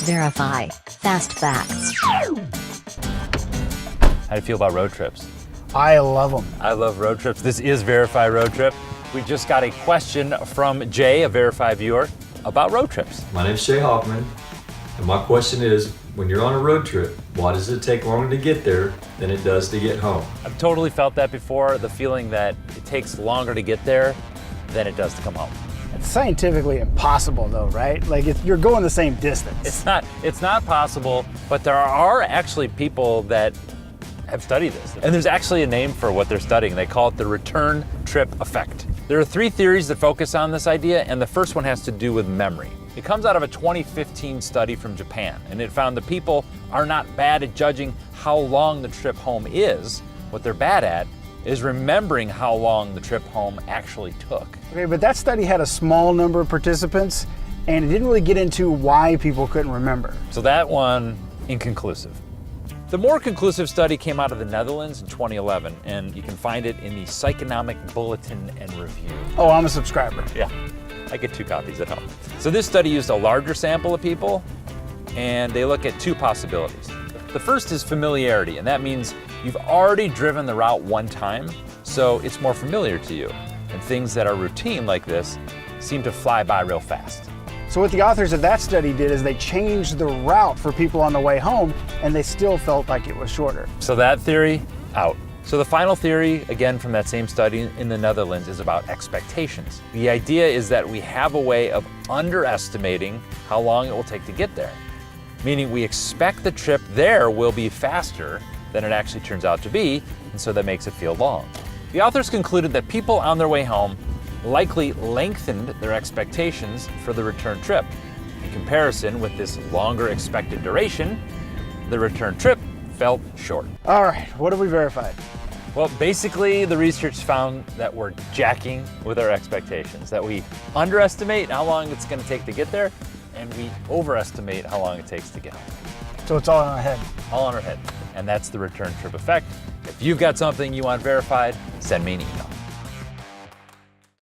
Verify. Fast facts. How do you feel about road trips? I love them. I love road trips. This is Verify Road Trip. We just got a question from Jay, a Verify viewer, about road trips. My name's Jay Hoffman, and my question is, when you're on a road trip, why does it take longer to get there than it does to get home? I've totally felt that before, the feeling that it takes longer to get there than it does to come home. It's scientifically impossible though, right? Like you're going the same distance. It's not possible, but there are actually people that have studied this. And there's actually a name for what they're studying. They call it the return trip effect. There are 3 theories that focus on this idea, and the first one has to do with memory. It comes out of a 2015 study from Japan, and it found that people are not bad at judging how long the trip home is. What they're bad at is remembering how long the trip home actually took. Okay, but that study had a small number of participants, and it didn't really get into why people couldn't remember. So that one, inconclusive. The more conclusive study came out of the Netherlands in 2011, and you can find it in the Psychonomic Bulletin and Review. Oh, I'm a subscriber. Yeah, I get 2 copies at home. So this study used a larger sample of people, and they look at 2 possibilities. The first is familiarity, and that means you've already driven the route one time, so it's more familiar to you. And things that are routine like this seem to fly by real fast. So what the authors of that study did is they changed the route for people on the way home, and they still felt like it was shorter. So that theory, out. So the final theory, again from that same study in the Netherlands, is about expectations. The idea is that we have a way of underestimating how long it will take to get there. Meaning we expect the trip there will be faster than it actually turns out to be, and so that makes it feel long. The authors concluded that people on their way home likely lengthened their expectations for the return trip. In comparison with this longer expected duration, the return trip felt short. All right, what have we verified? Well, basically the research found that we're jacking with our expectations, that we underestimate how long it's going to take to get there, and we overestimate how long it takes to get home. So it's all in our head. All in our head. And that's the return trip effect. If you've got something you want verified, send me an email.